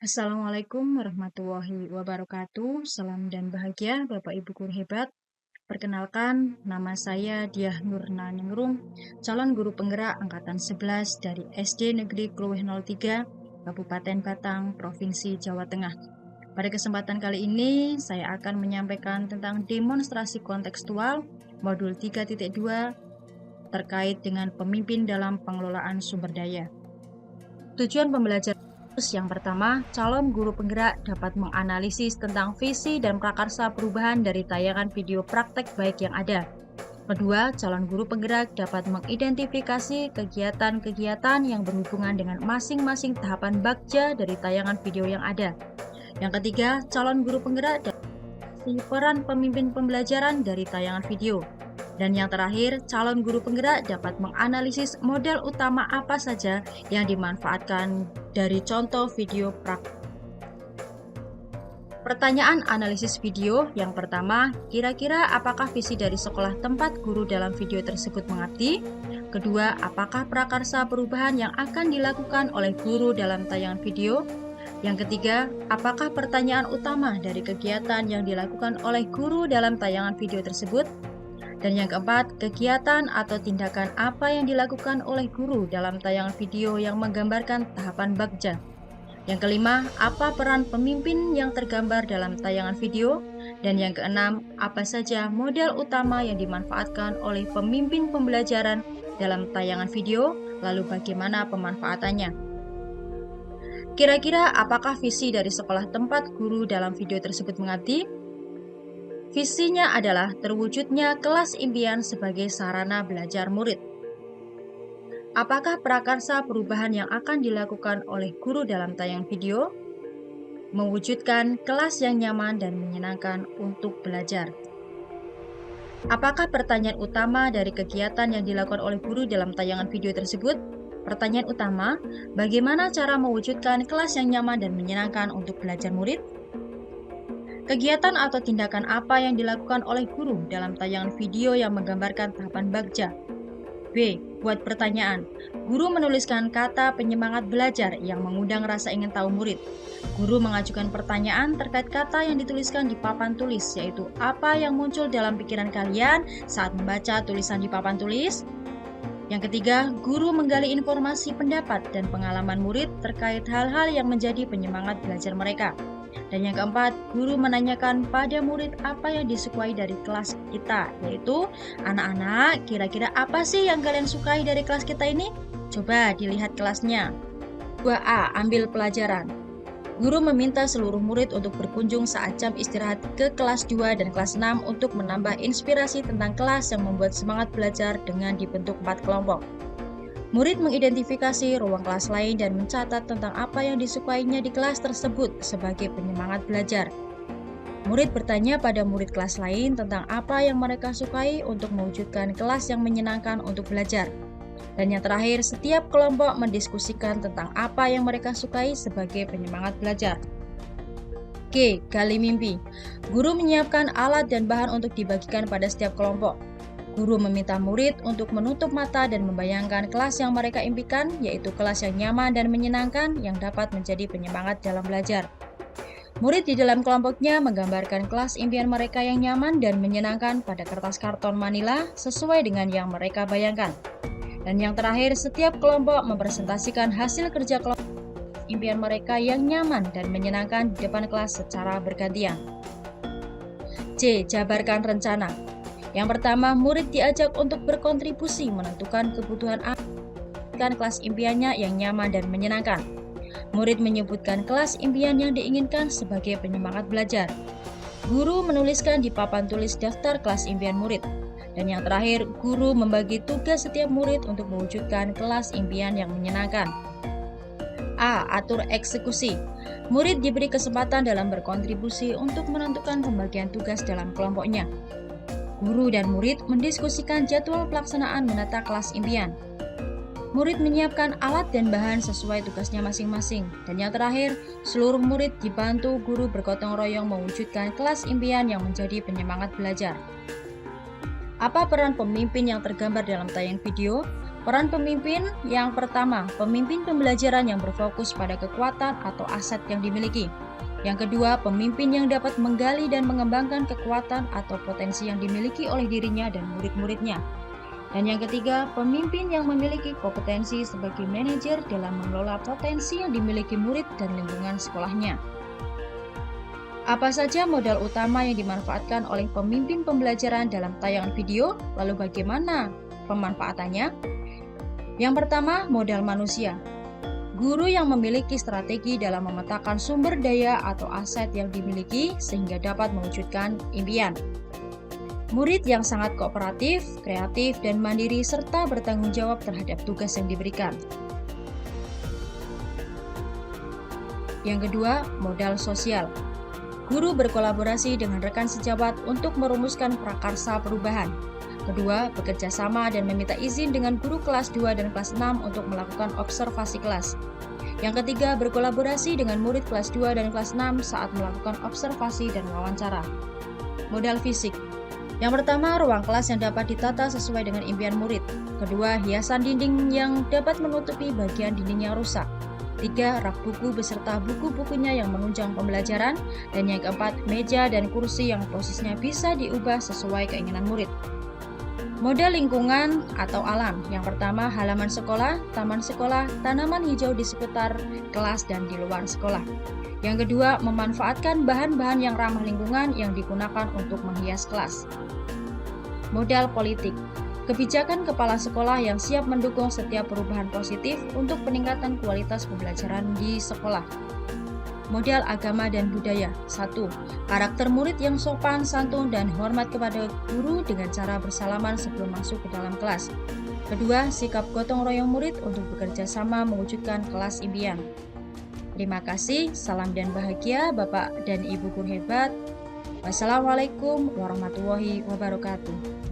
Assalamualaikum warahmatullahi wabarakatuh. Salam dan bahagia Bapak Ibu guru hebat. Perkenalkan, nama saya Diah Nurna Ningrum, calon guru penggerak angkatan 11 dari SD Negeri Kluweh 03, Kabupaten Batang, Provinsi Jawa Tengah. Pada kesempatan kali ini, saya akan menyampaikan tentang demonstrasi kontekstual modul 3.2 terkait dengan pemimpin dalam pengelolaan sumber daya. Tujuan pembelajaran yang pertama, calon guru penggerak dapat menganalisis tentang visi dan prakarsa perubahan dari tayangan video praktek baik yang ada. Kedua, calon guru penggerak dapat mengidentifikasi kegiatan-kegiatan yang berhubungan dengan masing-masing tahapan bagja dari tayangan video yang ada. Yang ketiga, calon guru penggerak dapat peran pemimpin pembelajaran dari tayangan video. Dan yang terakhir, calon guru penggerak dapat menganalisis model utama apa saja yang dimanfaatkan dari contoh video praktik. Pertanyaan analisis video yang pertama, kira-kira apakah visi dari sekolah tempat guru dalam video tersebut mengabdi? Kedua, apakah prakarsa perubahan yang akan dilakukan oleh guru dalam tayangan video? Yang ketiga, apakah pertanyaan utama dari kegiatan yang dilakukan oleh guru dalam tayangan video tersebut? Dan yang keempat, kegiatan atau tindakan apa yang dilakukan oleh guru dalam tayangan video yang menggambarkan tahapan bagja. Yang kelima, apa peran pemimpin yang tergambar dalam tayangan video. Dan yang keenam, apa saja model utama yang dimanfaatkan oleh pemimpin pembelajaran dalam tayangan video, lalu bagaimana pemanfaatannya. Kira-kira apakah visi dari sekolah tempat guru dalam video tersebut mengabdi? Visinya adalah terwujudnya kelas impian sebagai sarana belajar murid. Apakah prakarsa perubahan yang akan dilakukan oleh guru dalam tayangan video? Mewujudkan kelas yang nyaman dan menyenangkan untuk belajar. Apakah pertanyaan utama dari kegiatan yang dilakukan oleh guru dalam tayangan video tersebut? Pertanyaan utama, bagaimana cara mewujudkan kelas yang nyaman dan menyenangkan untuk belajar murid? Kegiatan atau tindakan apa yang dilakukan oleh guru dalam tayangan video yang menggambarkan tahapan bagja? B. Buat pertanyaan. Guru menuliskan kata penyemangat belajar yang mengundang rasa ingin tahu murid. Guru mengajukan pertanyaan terkait kata yang dituliskan di papan tulis, yaitu apa yang muncul dalam pikiran kalian saat membaca tulisan di papan tulis? Yang ketiga, guru menggali informasi pendapat dan pengalaman murid terkait hal-hal yang menjadi penyemangat belajar mereka. Dan yang keempat, guru menanyakan pada murid apa yang disukai dari kelas kita, yaitu anak-anak, kira-kira apa sih yang kalian sukai dari kelas kita ini? Coba dilihat kelasnya. 2A. Ambil pelajaran. Guru meminta seluruh murid untuk berkunjung saat jam istirahat ke kelas 2 dan kelas 6 untuk menambah inspirasi tentang kelas yang membuat semangat belajar dengan dibentuk 4 kelompok. Murid mengidentifikasi ruang kelas lain dan mencatat tentang apa yang disukainya di kelas tersebut sebagai penyemangat belajar. Murid bertanya pada murid kelas lain tentang apa yang mereka sukai untuk mewujudkan kelas yang menyenangkan untuk belajar. Dan yang terakhir, setiap kelompok mendiskusikan tentang apa yang mereka sukai sebagai penyemangat belajar. G. Gali mimpi. Guru menyiapkan alat dan bahan untuk dibagikan pada setiap kelompok. Guru meminta murid untuk menutup mata dan membayangkan kelas yang mereka impikan, yaitu kelas yang nyaman dan menyenangkan yang dapat menjadi penyemangat dalam belajar. Murid di dalam kelompoknya menggambarkan kelas impian mereka yang nyaman dan menyenangkan pada kertas karton manila sesuai dengan yang mereka bayangkan. Dan yang terakhir, setiap kelompok mempresentasikan hasil kerja kelompok impian mereka yang nyaman dan menyenangkan di depan kelas secara bergantian. C. Jabarkan rencana. Yang pertama, murid diajak untuk berkontribusi menentukan kebutuhan kelas impiannya yang nyaman dan menyenangkan. Murid menyebutkan kelas impian yang diinginkan sebagai penyemangat belajar. Guru menuliskan di papan tulis daftar kelas impian murid. Dan yang terakhir, guru membagi tugas setiap murid untuk mewujudkan kelas impian yang menyenangkan. A. Atur eksekusi. Murid diberi kesempatan dalam berkontribusi untuk menentukan pembagian tugas dalam kelompoknya. Guru dan murid mendiskusikan jadwal pelaksanaan menata kelas impian. Murid menyiapkan alat dan bahan sesuai tugasnya masing-masing. Dan yang terakhir, seluruh murid dibantu guru bergotong royong mewujudkan kelas impian yang menjadi penyemangat belajar. Apa peran pemimpin yang tergambar dalam tayangan video? Peran pemimpin yang pertama, pemimpin pembelajaran yang berfokus pada kekuatan atau aset yang dimiliki. Yang kedua, pemimpin yang dapat menggali dan mengembangkan kekuatan atau potensi yang dimiliki oleh dirinya dan murid-muridnya. Dan yang ketiga, pemimpin yang memiliki kompetensi sebagai manajer dalam mengelola potensi yang dimiliki murid dan lingkungan sekolahnya. Apa saja modal utama yang dimanfaatkan oleh pemimpin pembelajaran dalam tayangan video? Lalu bagaimana pemanfaatannya? Yang pertama, modal manusia. Guru yang memiliki strategi dalam memetakan sumber daya atau aset yang dimiliki sehingga dapat mewujudkan impian. Murid yang sangat kooperatif, kreatif, dan mandiri serta bertanggung jawab terhadap tugas yang diberikan. Yang kedua, modal sosial. Guru berkolaborasi dengan rekan sejawat untuk merumuskan prakarsa perubahan. Kedua, bekerja sama dan meminta izin dengan guru kelas 2 dan kelas 6 untuk melakukan observasi kelas. Yang ketiga, berkolaborasi dengan murid kelas 2 dan kelas 6 saat melakukan observasi dan wawancara. Modal fisik. Yang pertama, ruang kelas yang dapat ditata sesuai dengan impian murid. Kedua, hiasan dinding yang dapat menutupi bagian dinding yang rusak. Tiga, rak buku beserta buku-bukunya yang menunjang pembelajaran. Dan yang keempat, meja dan kursi yang posisinya bisa diubah sesuai keinginan murid. Modal lingkungan atau alam. Yang pertama, halaman sekolah, taman sekolah, tanaman hijau di sekitar kelas dan di luar sekolah. Yang kedua, memanfaatkan bahan-bahan yang ramah lingkungan yang digunakan untuk menghias kelas. Modal politik. Kebijakan kepala sekolah yang siap mendukung setiap perubahan positif untuk peningkatan kualitas pembelajaran di sekolah. Modal agama dan budaya. 1. Karakter murid yang sopan, santun, dan hormat kepada guru dengan cara bersalaman sebelum masuk ke dalam kelas. Kedua, sikap gotong royong murid untuk bekerja sama mewujudkan kelas impian. Terima kasih, salam dan bahagia Bapak dan Ibu guru hebat. Wassalamualaikum warahmatullahi wabarakatuh.